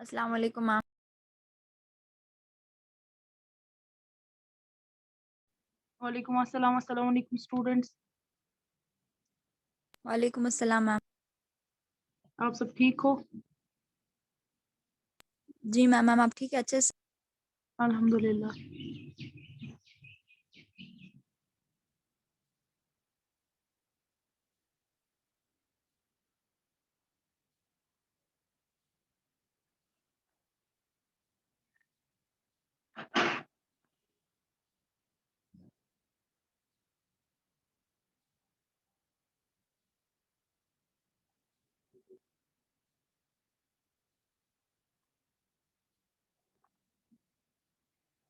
अस्सलाम वालेकुम मैम। वालेकुम अस्सलाम। अस्सलाम वालेकुम स्टूडेंट्स। वालेकुम अस्सलाम मैम। आप सब ठीक हो? जी मैम आप ठीक है अच्छे से? अल्हम्दुलिल्लाह।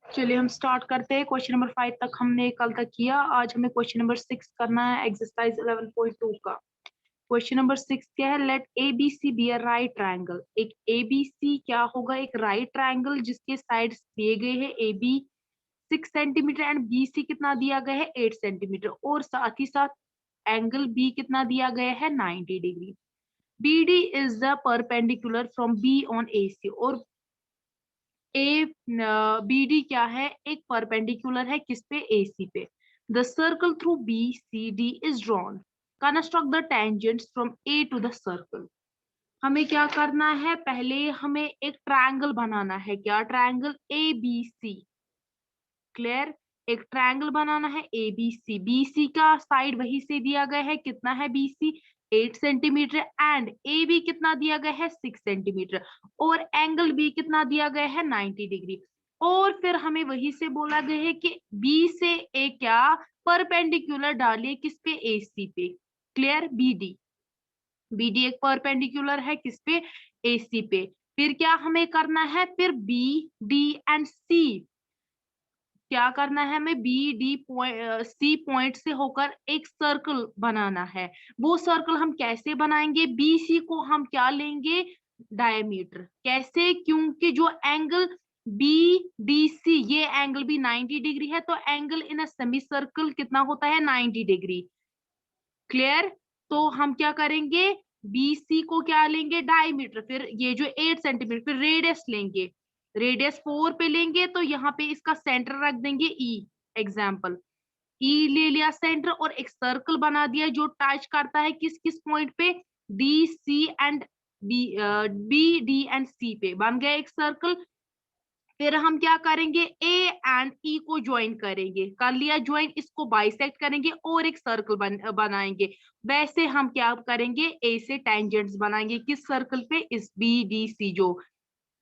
चलिए हम स्टार्ट करते हैं। क्वेश्चन नंबर 5 तक हमने कल तक किया। आज हमें क्वेश्चन नंबर 6 करना है, एक्सरसाइज 11.2 का। क्वेश्चन नंबर 6 क्या है? Let A B C B a right triangle. एक ए बी सी क्या होगा? एक राइट ट्रायंगल जिसके साइड्स दिए गए हैं। A B 6 centimetre and B C कितना दिया गया है? 8 सेंटीमीटर। और साथ ही साथ एंगल बी कितना दिया गया है? 90 degree. B D is the perpendicular from B on A C. और ए बी डी क्या है? एक परपेंडिकुलर है किस पे? ए सी पे। The circle through B C D is drawn. Construct the tangents from A to the circle. हमें क्या करना है? पहले हमें एक ट्रायंगल बनाना है। क्या triangle? A B C. Clear? एक ट्रायंगल बनाना है A B C. B C का साइड वही से दिया गया है। कितना है B C? 8 centimetre. And A B कितना दिया गया है? 6 सेंटीमीटर। और एंगल बी कितना दिया गया है? 90 डिग्री। और फिर हमें वही से बोला गया है कि बी से ए क्या परपेंडिकुलर डालिए किस पे? ए सी पे। Clear? B D. B D एक परपेंडिकुलर है किस पे? ए सी पे। फिर क्या हमें करना है? फिर बी डी एंड सी क्या करना है? हमें B D point C point से होकर एक सर्कल बनाना है। वो सर्कल हम कैसे बनाएंगे? बी सी को हम क्या लेंगे? डायमीटर। कैसे? क्योंकि जो एंगल बी डी सी ये एंगल भी 90 डिग्री है, तो angle in a semi circle कितना होता है? 90 डिग्री। क्लियर? तो हम क्या करेंगे? बी सी को क्या लेंगे? डायमीटर। फिर ये जो 8 सेंटीमीटर, फिर रेडियस लेंगे। रेडियस 4 पे लेंगे तो यहाँ पे इसका सेंटर रख देंगे ई। एग्जाम्पल ई ले लिया सेंटर और एक सर्कल बना दिया जो टच करता है किस किस पॉइंट पे? D C and B B D and C पे बन गया एक सर्कल। फिर हम क्या करेंगे? ए एंड ई को ज्वाइन करेंगे। कर लिया ज्वाइन, इसको बाइसेक्ट करेंगे और एक सर्कल बनाएंगे। वैसे हम क्या करेंगे? ए से टेंजेंट्स बनाएंगे किस सर्कल पे? इस बी डी सी जो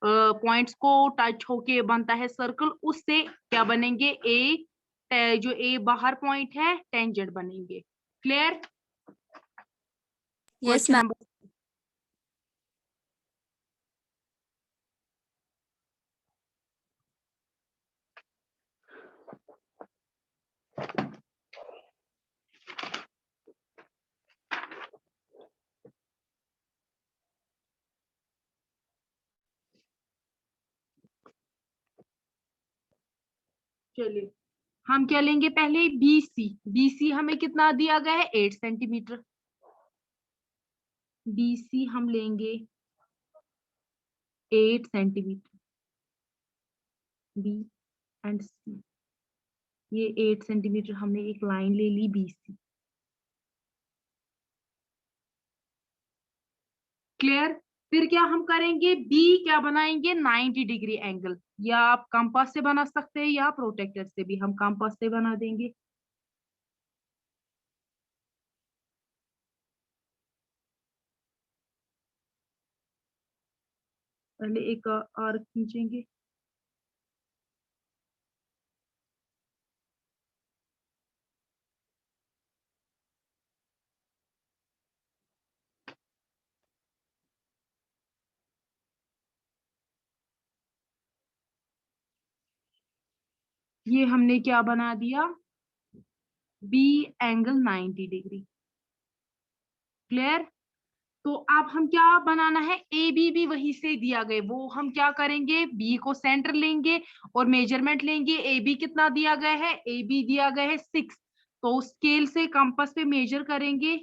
पॉइंट्स को टच होके बनता है सर्कल, उससे क्या बनेंगे? जो ए बाहर पॉइंट है टेंजेंट बनेंगे। Clear? Yes question ma'am. Number चलिए हम क्या लेंगे? पहले बी सी। बी सी हमें कितना दिया गया है? 8 सेंटीमीटर। बी सी हम लेंगे 8 सेंटीमीटर। बी एंड सी ये 8 सेंटीमीटर हमने एक लाइन ले ली बी सी। क्लियर? फिर क्या हम करेंगे? बी क्या बनाएंगे? 90 डिग्री एंगल। या आप कंपास से बना सकते हैं या प्रोटेक्टर से भी। हम कंपास से बना देंगे। पहले एक आर्क खींचेंगे। ये हमने क्या बना दिया? B angle 90 degree. क्लियर? तो अब हम क्या बनाना है? ए बी भी वही से दिया गया, वो हम क्या करेंगे? बी को सेंटर लेंगे और मेजरमेंट लेंगे। ए बी कितना दिया गया है? ए बी दिया गया है 6। तो स्केल से कंपास पे मेजर करेंगे।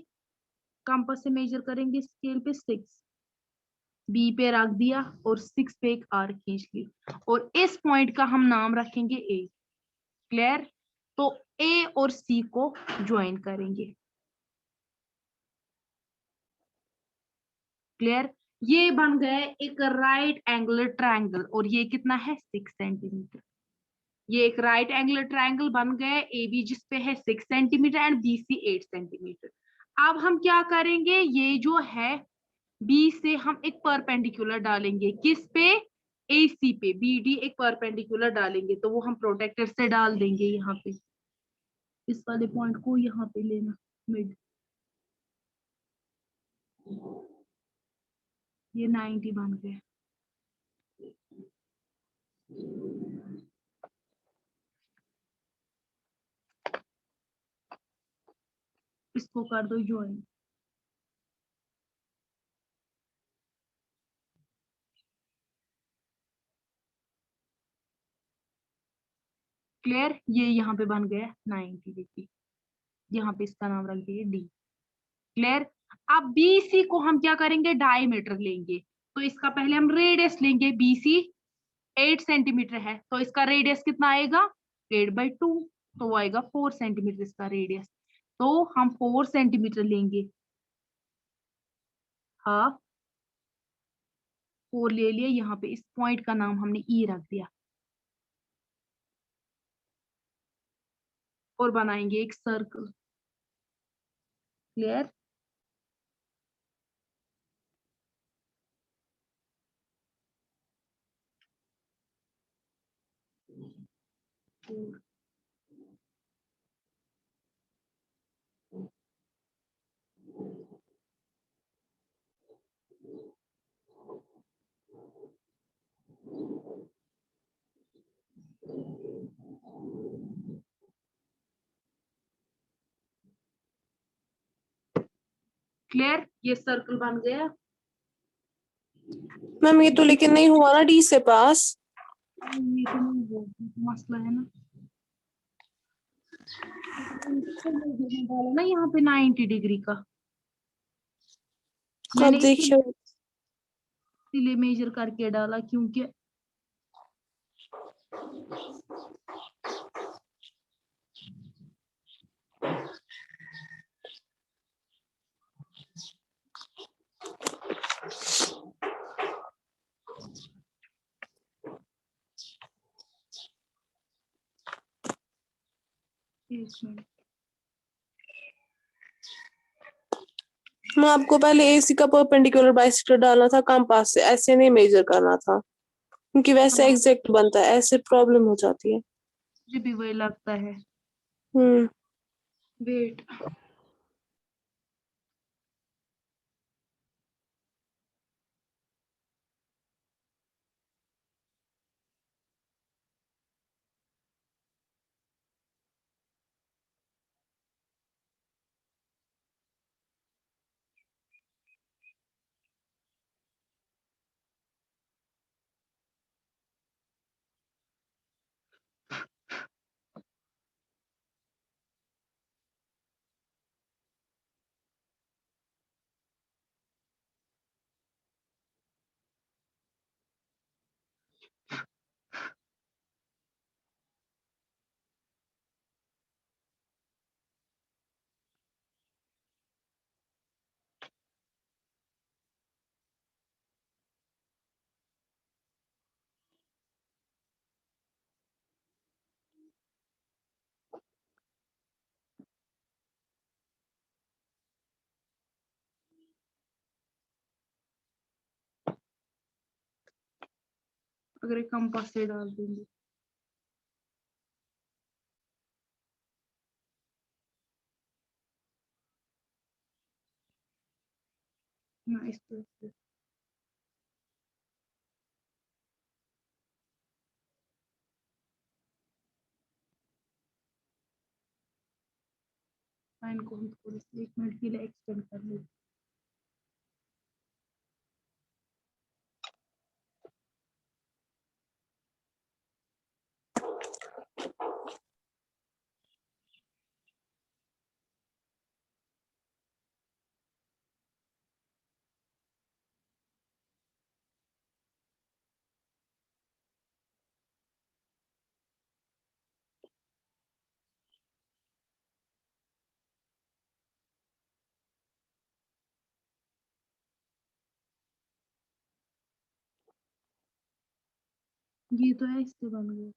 कंपास से मेजर करेंगे स्केल पे 6। बी पे रख दिया और 6 पे एक आर खींच ली और इस पॉइंट का हम नाम रखेंगे ए। क्लियर? तो ए और सी को ज्वाइन करेंगे। क्लियर? ये बन गए एक राइट एंगुलर ट्रायंगल और ये कितना है 6 सेंटीमीटर। ये एक राइट एंगुलर ट्रायंगल बन गए ए बी जिसपे है 6 centimetre and B C 8 centimetre. अब हम क्या करेंगे, ये जो है बी से हम एक परपेंडिकुलर डालेंगे, किस पे? ए सी पे। बी डी एक परपेंडिकुलर डालेंगे तो वो हम प्रोटेक्टर से डाल देंगे यहाँ पे, इस वाले पॉइंट को यहाँ पे लेना मिड। ये 90 बन गए। इसको कर दो ज्वाइन। क्लियर? ये यहाँ पे बन गया 90 डिग्री। यहाँ पे इसका नाम रख दिए डी। क्लियर? अब बीसी को हम क्या करेंगे, डायमीटर लेंगे। तो इसका पहले हम रेडियस लेंगे। बीसी 8 सेंटीमीटर है तो इसका रेडियस कितना आएगा 8/2, तो वो आएगा 4 सेंटीमीटर इसका रेडियस। तो हम 4 सेंटीमीटर लेंगे। हाँ 4 ले लिया। यहाँ पे इस पॉइंट का नाम हमने ई रख दिया और बनाएंगे एक सर्कल। क्लियर? क्लियर? ये सर्कल बन गया। मैम ये तो लेकिन नहीं हुआ ना डी से पास। ये तो नहीं वो मसला है ना। डाला ना यहाँ पे 90 डिग्री का, मैंने अब देखिए इसीलिए मेजर करके डाला क्योंकि एक मिनट। मैं आपको पहले एसी का परपेंडिकुलर बाइसेक्टर डालना था कंपास से, ऐसे नहीं मेजर करना था क्योंकि वैसे हाँ एग्जैक्ट बनता है, ऐसे प्रॉब्लम हो जाती है। मुझे भी वही लगता है। हम्म। वेट, अगर एक कंपास से डाल दूंगी ना इस तरह से। लाइन को हम थोड़ी सी 1 मिनट के लिए एक्सटेंड कर लेते। ये तो ऐसे बन गया।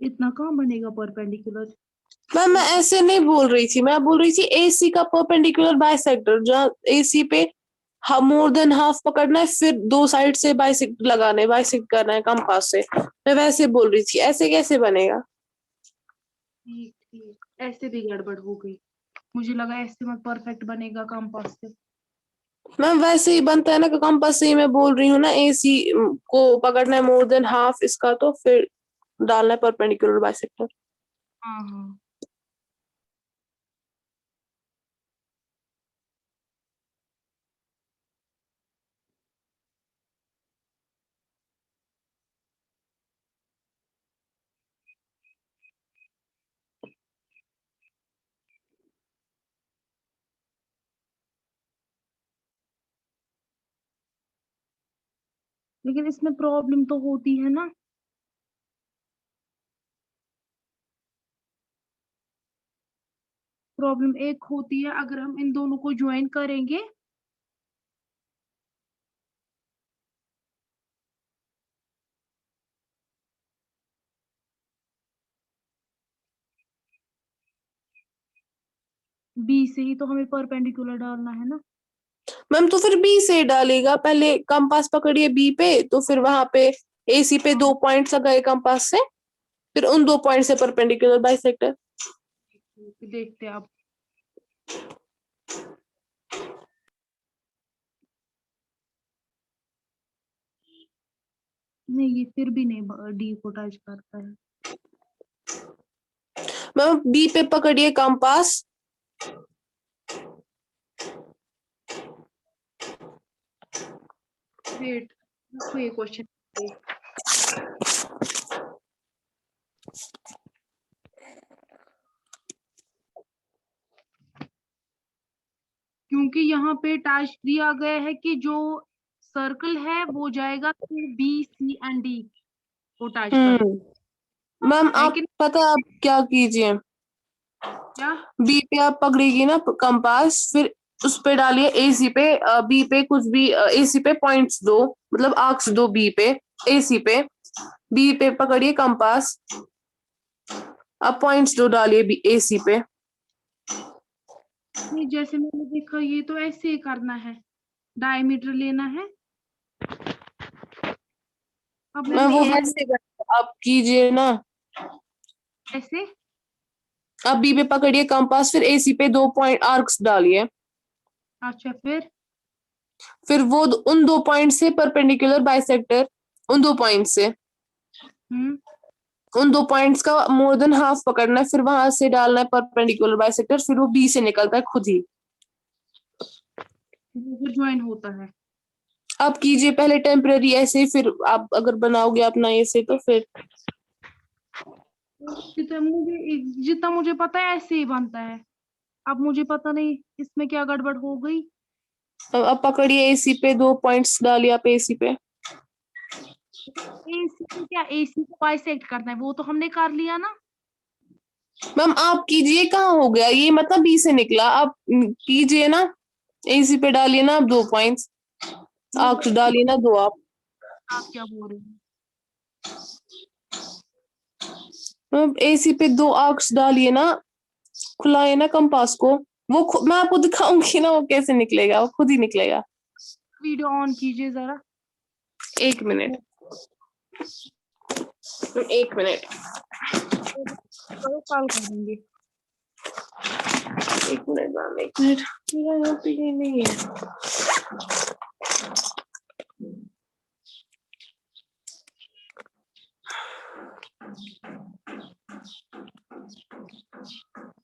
इतना कहाँ बनेगा परपेंडिकुलर? मैम मैं ऐसे नहीं बोल रही थी, मैं बोल रही थी एसी का परपेंडिकुलर बाइसेक्टर, जहाँ एसी पे मोर देन हाफ पकड़ना है, फिर दो साइड से बाइसेक्ट लगाना है, बाइसेक्ट करना है कंपास से। मैं वैसे बोल रही थी, ऐसे कैसे बनेगा? ठीक ठीक, ऐसे भी गड़बड़ हो गई। मुझे लगा ऐसे मत परफेक्ट बनेगा कंपास से। मैम वैसे ही बनता है ना कि कंपास से ही मैं बोल रही हूँ ना, एसी को पकड़ना है मोर देन हाफ इसका, तो फिर डालना है परपेंडिकुलर बाइसेक्टर। हाँ हाँ। लेकिन इसमें प्रॉब्लम तो होती है ना। प्रॉब्लम एक होती है अगर हम इन दोनों को ज्वाइन करेंगे। बी से ही तो हमें परपेंडिकुलर डालना है ना। मैम तो फिर बी से डालेगा, पहले कंपास पकड़िए बी पे, तो फिर वहां पे एसी पे हाँ, 2 पॉइंट्स लगाए कंपास से, फिर उन 2 पॉइंट से परपेंडिकुलर बाइसेक्टर। देखते हैं आप। नहीं, ये फिर भी नहीं डी को टच करता है। मैम बी पे पकड़िए कंपास, वेट, कोई क्वेश्चन। क्योंकि यहाँ पे टच दिया गया है कि जो सर्कल है वो जाएगा to B C and D को टच करे, मैम है आप कि नहीं? पता है आप क्या कीजिए, क्या? बी पे आप पकड़ेगी ना कंपास, फिर उस पे डालिए एसी पे, बी पे कुछ भी, एसी पे पॉइंट्स दो, मतलब आर्क्स दो बी पे, एसी पे, बी पे पकड़िए कंपास, अब पॉइंट्स दो डालिए बी एसी पे। नहीं, जैसे मैंने देखा ये तो ऐसे ही करना है, डायमीटर लेना है। अब मैं मैंने वो एक वैसे आप कीजिए ना, ऐसे। अब बी पे पकड़िए कंपास, फिर एसी पे 2 पॉइंट आर्क्स डालिए, अच्छा, फिर वो उन 2 पॉइंट से परपेंडिकुलर बाइसेक्टर, उन 2 पॉइंट से, हम्म उन 2 पॉइंट्स का मोर देन हाफ पकड़ना है, फिर वहां से डालना है परपेंडिकुलर बाइसेक्टर, फिर वो बी से निकलता है खुद ही। वो फिर ज्वाइन होता है। आप कीजिए पहले टेम्पररी ऐसे, फिर आप अगर बनाओगे अपना ऐसे तो फिर। जितना मुझे पता है ऐसे ही बनता है। अब मुझे पता नहीं इसमें क्या गड़बड़ हो गई। अब पकड़िए एसी पे 2 पॉइंट्स डालिए आप एसी पे। एसी को क्या, एसी को बाइसेक्ट करना है वो तो हमने कर लिया ना। मैम आप कीजिए, कहाँ हो गया ये, मतलब बी से निकला, आप कीजिए ना, एसी पे डालिए ना आप 2 पॉइंट्स, वो आर्क्स डालिए ना दो आप। आप क्या बोल रहे हैं? मैम एसी पे 2 आर्क्स डालिए ना, खुलाए ना कंपास को, वो मैं आपको दिखाऊंगी ना वो कैसे निकलेगा, वो खुद ही निकलेगा। वीडियो ऑन कीजिए जरा। 1 मिनट, 1 मिनट, करो, कॉल करेंगे। 1 मिनट मैम, 1 मिनट, मेरा यहाँ पे ये नहीं है।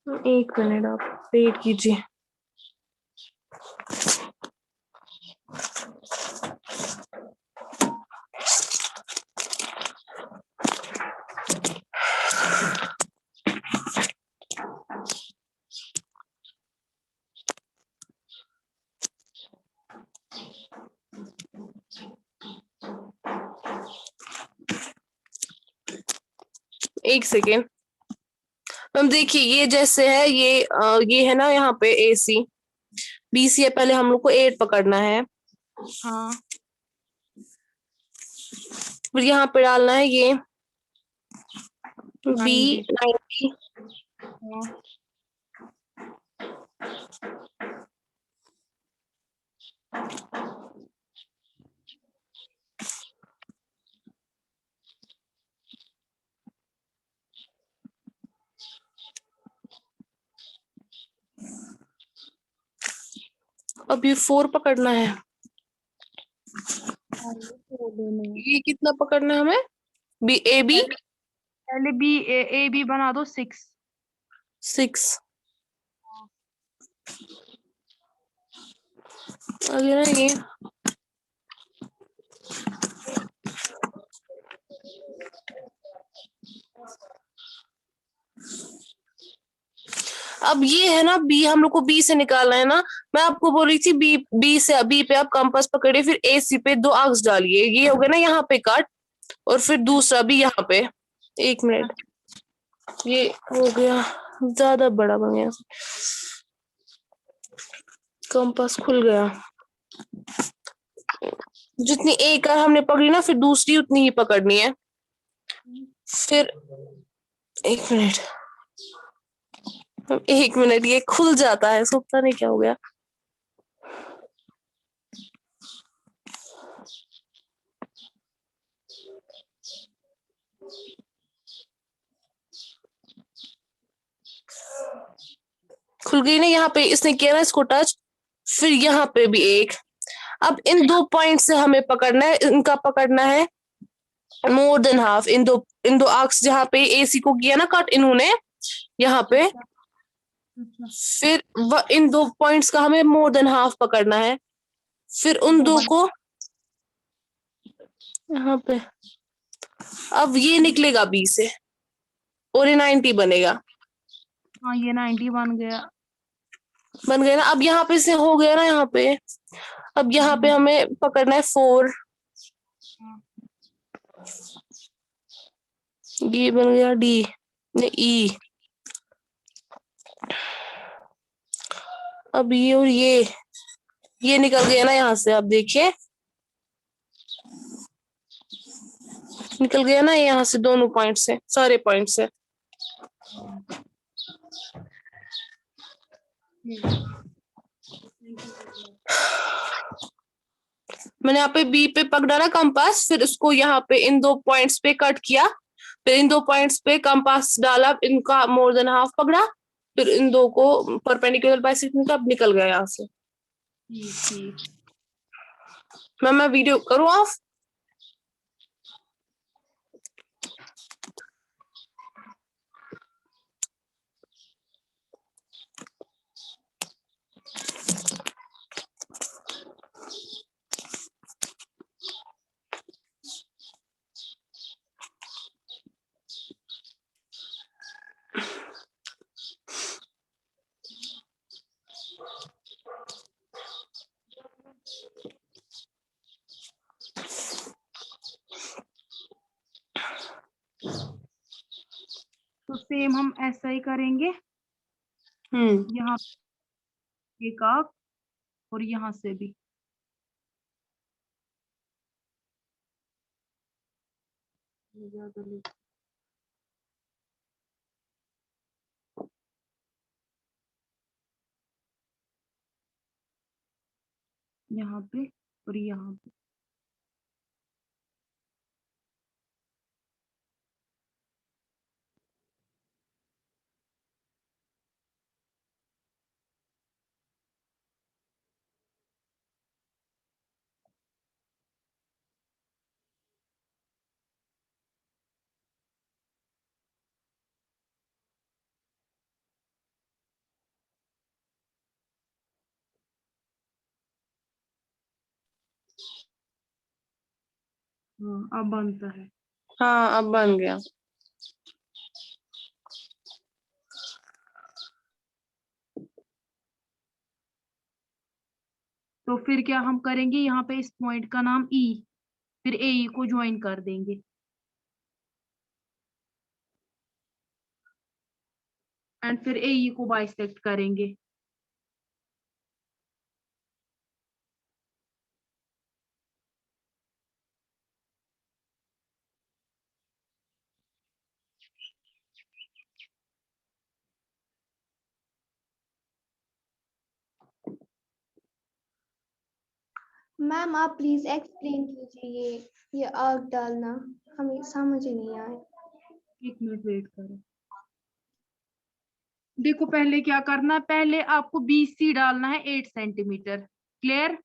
तो 1 मिनट आप वेट कीजिए। एक सेकेंड मैम, देखिए ये जैसे है, ये है ना यहाँ पे AC, BC है, पहले हम लोग को 8 पकड़ना है, हाँ फिर यहाँ पे डालना है ये B 90। 90। हाँ अब ये 4 पकड़ना है, हाँ, ये तो दोनों है। ये कितना पकड़ना है हमें, AB पहले बी ए बी बना दो 6। 6। आगे ना ये अब ये है ना B, हम लोग को B से निकालना है ना। मैं आपको बोल रही थी B पे आप कंपास पकड़िए, फिर AC पे 2 आर्क्स डालिए, ये हो गया ना यहाँ पे कट, और फिर दूसरा भी यहाँ पे। 1 मिनट, ये हो गया ज्यादा बड़ा बन गया, कंपास खुल गया। जितनी एक बार हमने पकड़ी ना, फिर दूसरी उतनी ही पकड़नी है। फिर 1 मिनट, 1 मिनट, ये खुल जाता है, इसको पता नहीं क्या हो गया। खुल गई ना यहाँ पे, इसने किया ना इसको टच, फिर यहाँ पे भी एक। अब इन 2 पॉइंट से हमें पकड़ना है, इनका पकड़ना है मोर देन हाफ, इन दो आर्क्स जहाँ पे AC को किया ना कट इन्होंने, यहाँ पे। अच्छा फिर इन 2 पॉइंट्स का हमें मोर देन हाफ पकड़ना है, फिर उन वो 2 बन को यहाँ पे। अब ये निकलेगा B से और ये 90 बनेगा। हाँ ये 90 बन गया। बन गया ना। अब यहाँ पे से हो गया ना यहाँ पे, अब यहाँ पे हमें पकड़ना है 4, हाँ, ये बन गया D ने E। अब ये और ये निकल गया ना यहाँ से, अब देखिए निकल गया ना यहाँ से, दोनों पॉइंट से, सारे पॉइंट से। मैंने यहाँ पे B पे पकड़ा ना कंपास, फिर उसको यहाँ पे इन 2 पॉइंट्स पे कट किया, फिर इन 2 पॉइंट्स पे कंपास डाला, इनका मोर देन हाफ पकड़ा, फिर इन 2 को परपेंडिकुलर बाइसेक्शन का, अब निकल गया यहाँ से। ठीक ठीक। मैं वीडियो करूँ ऑफ? तो सेम हम ऐसा ही करेंगे, यहाँ एक आर्क और यहाँ से भी। यहाँ पे और यहाँ पे। हाँ अब बनता है। हाँ अब बन गया। तो फिर क्या हम करेंगे, यहाँ पे इस पॉइंट का नाम E, फिर AE को ज्वाइन कर देंगे। एंड फिर AE को बाइसेक्ट करेंगे। मैम आप प्लीज एक्सप्लेन कीजिए ये आग डालना, हमें समझ ही नहीं आया। 1 मिनट वेट करो। देखो पहले क्या करना है, पहले आपको BC डालना है 8 सेंटीमीटर, क्लियर।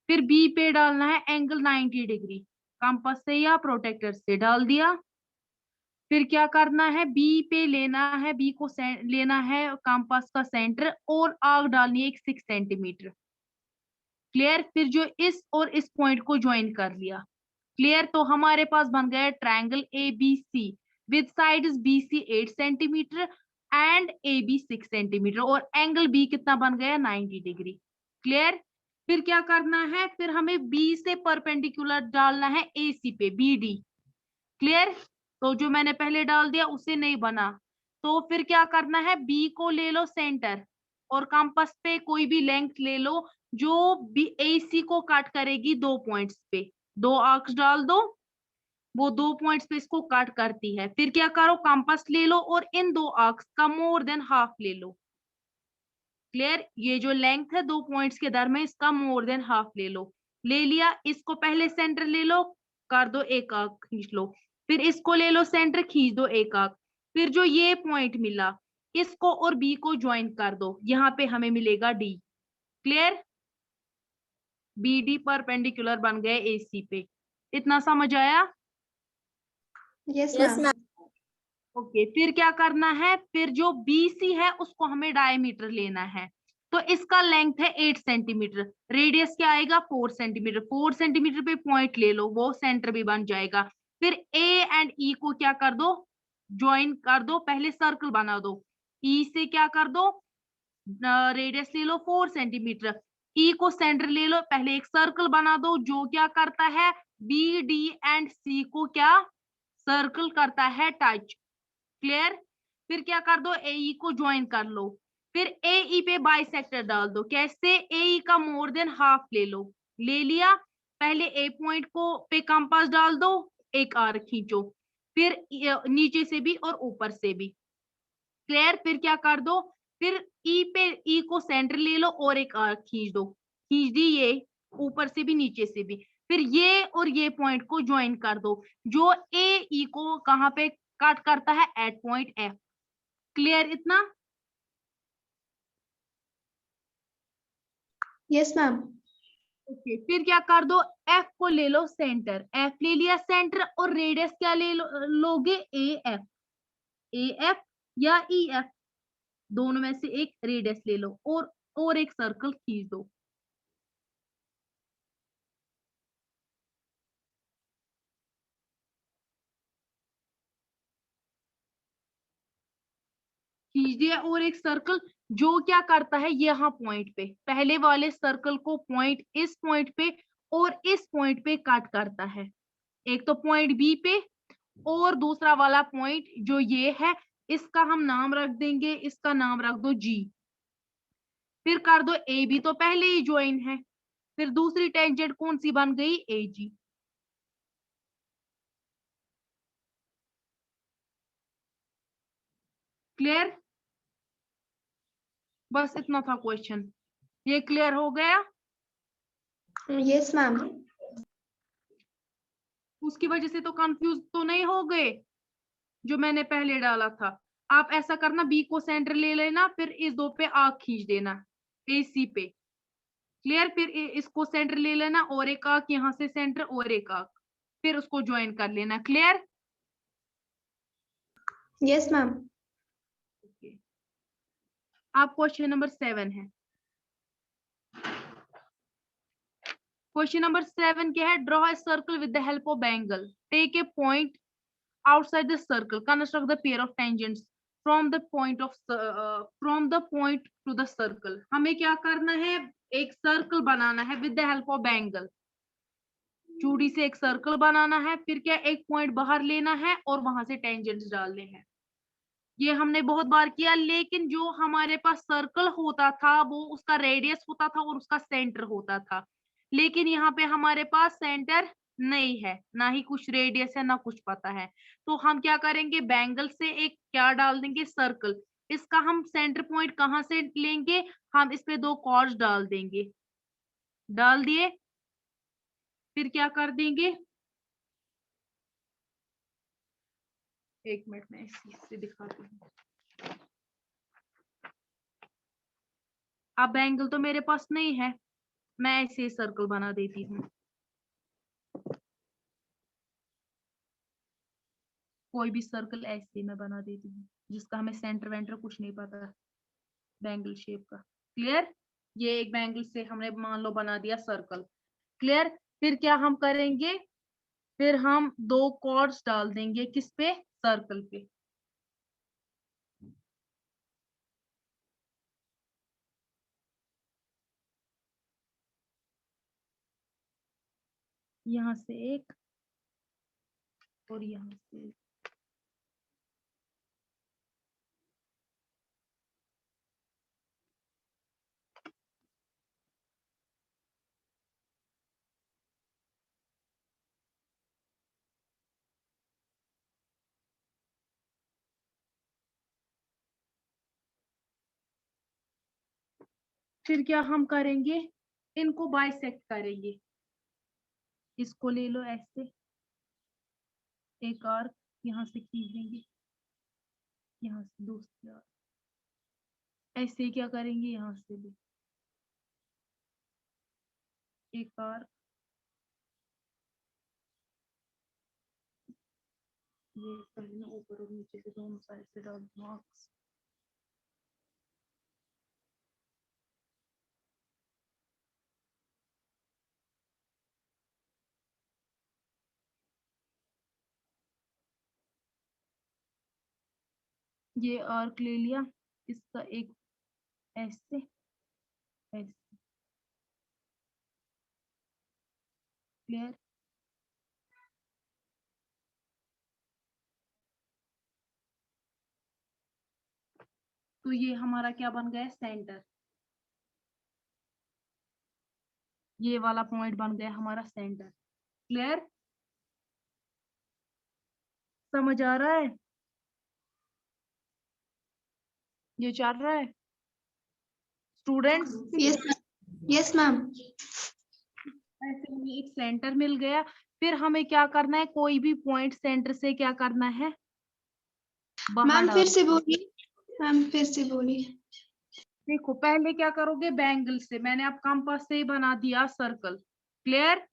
फिर B पे डालना है एंगल 90 डिग्री, कंपास से या प्रोटेक्टर से डाल दिया। फिर क्या करना है, B पे लेना है, B को लेना है कंपास का सेंटर और आग डालनी है 6 सेंटीमीटर, क्लियर। फिर जो इस और इस पॉइंट को ज्वाइन कर लिया, क्लियर। तो हमारे पास बन गया triangle ABC with sides BC 8 centimetre and AB 6 centimetre, और एंगल B कितना बन गया 90 डिग्री, क्लियर। फिर क्या करना है, फिर हमें B से परपेंडिकुलर डालना है AC पे BD, क्लियर। तो जो मैंने पहले डाल दिया उससे नहीं बना, तो फिर क्या करना है, B को ले लो सेंटर और कंपास पे कोई भी लेंथ ले लो जो AC को कट करेगी 2 पॉइंट्स पे, 2 आर्क्स डाल दो, वो 2 पॉइंट्स पे इसको कट करती है। फिर क्या करो, कंपास ले लो और इन 2 आर्क्स का मोर देन हाफ ले लो, क्लियर। ये जो लेंथ है 2 पॉइंट्स के दरमियान, इसका मोर देन हाफ ले लो, ले लिया। इसको पहले सेंटर ले लो, कर दो एक आर्क खींच लो। फिर इसको ले लो सेंटर, खींच दो एक आर्क। फिर जो ये पॉइंट मिला, इसको और B को ज्वाइन कर दो, यहाँ पे हमें मिलेगा D, क्लियर। BD परपेंडिकुलर बन गए AC पे। इतना समझ आया? Yes yes ma'am. Ma'am. Okay, फिर क्या करना है, फिर जो BC है उसको हमें डायमीटर लेना है। तो इसका लेंथ है 8 सेंटीमीटर, रेडियस क्या आएगा 4 सेंटीमीटर, 4 सेंटीमीटर पे पॉइंट ले लो, वो सेंटर भी बन जाएगा। फिर A एंड E को क्या कर दो, ज्वाइन कर दो, पहले सर्कल बना दो। E से क्या कर दो, रेडियस ले लो 4 सेंटीमीटर, E को सेंटर ले लो, पहले एक सर्कल बना दो जो क्या करता है, BD एंड C को क्या सर्कल करता है टच, क्लियर। फिर क्या कर दो, AE को ज्वाइन कर लो। फिर AE पे बाइसेक्टर डाल दो, कैसे, AE का मोर देन हाफ ले लो, ले लिया। पहले A पॉइंट को पे कंपास डाल दो, एक आर्क खींचो, फिर नीचे से भी और ऊपर से भी, क्लियर। फिर क्या कर दो, फिर E को सेंटर ले लो और एक आर्क खींच दो, खींच दी, ये ऊपर से भी नीचे से भी। फिर ये और ये पॉइंट को ज्वाइन कर दो, जो AE को कहां पे कट करता है, एट पॉइंट F, क्लियर। इतना यस मैम। ओके। फिर क्या कर दो, F को ले लो सेंटर, F ले लिया सेंटर, और रेडियस क्या लोगे AF, AF या EF, दोनों में से एक रेडियस ले लो और एक सर्कल खींच दो, खींच दिया, और एक सर्कल जो क्या करता है, यहाँ पॉइंट पे पहले वाले सर्कल को पॉइंट इस पॉइंट पे और इस पॉइंट पे कट करता है, एक तो पॉइंट B पे और दूसरा वाला पॉइंट जो ये है, इसका हम नाम रख देंगे, इसका नाम रख दो G। फिर कर दो AB, तो पहले ही ज्वाइन है, फिर दूसरी टेंजेंट कौन सी बन गई, AG, क्लियर। बस इतना था क्वेश्चन, ये क्लियर हो गया? Yes ma'am. उसकी वजह से तो कंफ्यूज तो नहीं हो गए जो मैंने पहले डाला था। आप ऐसा करना, B को सेंटर ले लेना, फिर इस 2 पे आर्क खींच देना AC पे, क्लियर। फिर इसको सेंटर ले लेना और एक आर्क यहाँ से सेंटर और एक आर्क, फिर उसको ज्वाइन कर लेना, क्लियर। Yes ma'am. आप क्वेश्चन नंबर 7 है। क्वेश्चन नंबर 7 क्या है, draw a circle with the help of angle, take a point outside the circle, construct the pair of tangents from the point to the circle। हमें क्या करना है, एक circle बनाना है with the help of angle, चूड़ी से एक circle बनाना है, फिर क्या एक पॉइंट बाहर लेना है और वहां से टेंजेंट्स डालने हैं। ये हमने बहुत बार किया, लेकिन जो हमारे पास सर्कल होता था वो उसका रेडियस होता था और उसका सेंटर होता था, लेकिन यहाँ पे हमारे पास सेंटर नहीं है, ना ही कुछ रेडियस है ना कुछ पता है। तो हम क्या करेंगे, बैंगल से एक क्या डाल देंगे, सर्कल। इसका हम सेंटर पॉइंट कहाँ से लेंगे, हम इस पे 2 कॉर्ड्स डाल देंगे, डाल दिए। फिर क्या कर देंगे, एक मिनट में इसे दिखाती हूँ। अब एंगल तो मेरे पास नहीं है, मैं ऐसे सर्कल बना देती हूँ, कोई भी सर्कल ऐसे मैं बना देती हूँ जिसका हमें सेंटर वेंटर कुछ नहीं पता, बैंगल शेप का। क्लियर, ये एक बैंगल से हमने मान लो बना दिया सर्कल। क्लियर, फिर क्या हम करेंगे, फिर हम 2 कॉर्ड्स डाल देंगे किस पे, सर्कल पे। यहाँ से एक और यहाँ से एक। फिर क्या हम करेंगे, इनको बाइसेक्ट करेंगे, इसको ले लो ऐसे, एक आर्क यहाँ से खींचेंगे, यहाँ से दूसरी आर्क, ऐसे क्या करेंगे, यहाँ से भी एक आर्क, ये पहले ऊपर और नीचे से दोनों साइड से डाल दूँ आर्क्स। ये आर्क ले लिया, इसका एक ऐसे ऐसे। क्लियर, तो ये हमारा क्या बन गया, सेंटर। ये वाला पॉइंट बन गया हमारा सेंटर। क्लियर, समझ आ रहा है, ये चल रहा है स्टूडेंट्स। Yes ma'am. ऐसे हमें एक सेंटर मिल गया, फिर हमें क्या करना है, कोई भी पॉइंट सेंटर से क्या करना है, बाहर मैम डाल। फिर से बोलिए, मैम फिर से बोलिए। देखो पहले क्या करोगे, बैंगल से, मैंने अब कंपास से ही बना दिया सर्कल। क्लियर,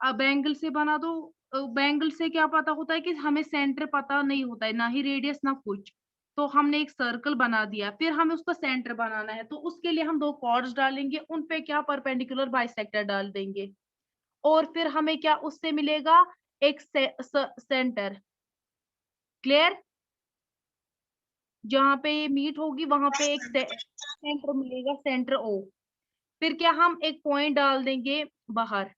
अब बैंगल से बना दो। बैंगल से क्या पता होता है कि हमें सेंटर पता नहीं होता है, ना ही रेडियस ना कुछ, तो हमने एक सर्कल बना दिया, फिर हमें उसका सेंटर बनाना है, तो उसके लिए हम 2 कॉर्ड्स डालेंगे, उन पे क्या परपेंडिकुलर बाइसेक्टर डाल देंगे, और फिर हमें क्या उससे मिलेगा, एक सेंटर। क्लियर, जहां पे ये मीट होगी वहां पे एक सेंटर मिलेगा, सेंटर ओ। फिर क्या हम एक पॉइंट डाल देंगे बाहर,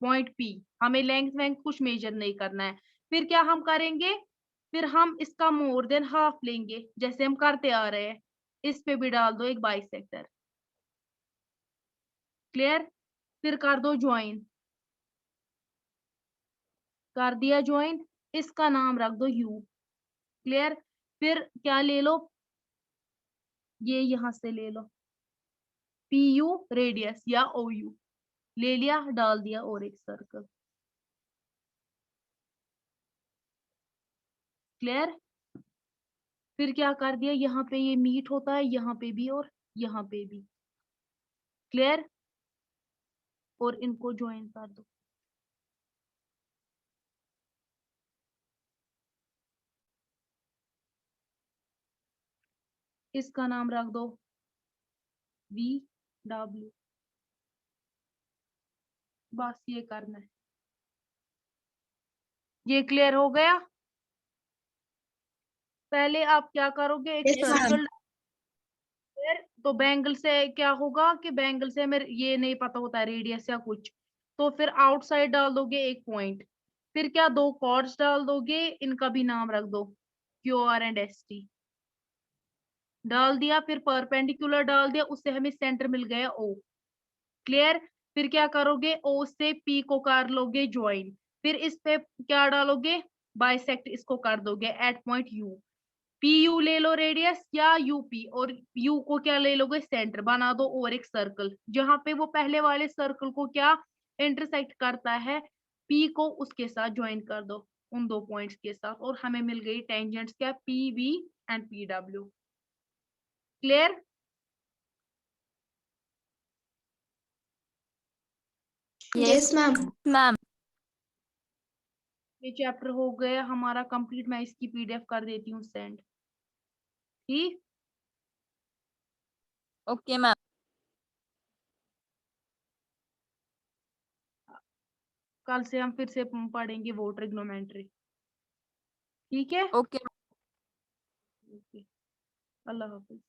पॉइंट पी, हमें लेंथ वेंथ कुछ मेजर नहीं करना है। फिर क्या हम करेंगे, फिर हम इसका मोर देन हाफ लेंगे, जैसे हम करते आ रहे हैं, इस पे भी डाल दो एक बाइसेक्टर। क्लियर, फिर कर दो ज्वाइन, कर दिया ज्वाइन, इसका नाम रख दो यू। क्लियर, फिर क्या ले लो, ये यहां से ले लो पी यू रेडियस या ओ यू, ले लिया, डाल दिया और एक सर्कल। क्लियर, फिर क्या कर दिया, यहाँ पे ये मीट होता है, यहाँ पे भी और यहाँ पे भी। क्लियर, और इनको ज्वाइन कर दो। इसका नाम रख दो वी डब्ल्यू, बस ये करना है। ये क्लियर हो गया, पहले आप क्या करोगे, एक सर्कल। तो बैंगल से क्या होगा कि बैंगल से हमें ये नहीं पता होता है रेडियस या कुछ, तो फिर आउटसाइड डाल दोगे एक पॉइंट, फिर क्या 2 कॉर्ड्स डाल दोगे, इनका भी नाम रख दो, Q R and S T डाल दिया, फिर परपेंडिकुलर डाल दिया, उससे हमें सेंटर मिल गया ओ। क्लियर? फिर क्या करोगे, ओ से पी को कर लोगे ज्वाइन, फिर इस पे क्या डालोगे, बाइसेक्ट इसको कर दोगे at point U. P U ले लो रेडियस या यूपी, और यू को क्या ले लोगे, सेंटर बना दो और एक सर्कल, जहां पे वो पहले वाले सर्कल को क्या इंटरसेक्ट करता है, पी को उसके साथ ज्वाइन कर दो उन दो पॉइंट्स के साथ, और हमें मिल गई टेंजेंट्स क्या, P V and P W. Clear? Yes ma'am. Ma'am. ये चैप्टर हो गया हमारा कंप्लीट, मैं इसकी पीडीएफ कर देती हूँ सेंड। ठीक, ओके मैम। कल से हम फिर से पढ़ेंगे वो ट्रिग्नोमेट्री। ठीक है, ओके। ओके, अल्लाह हाफिज।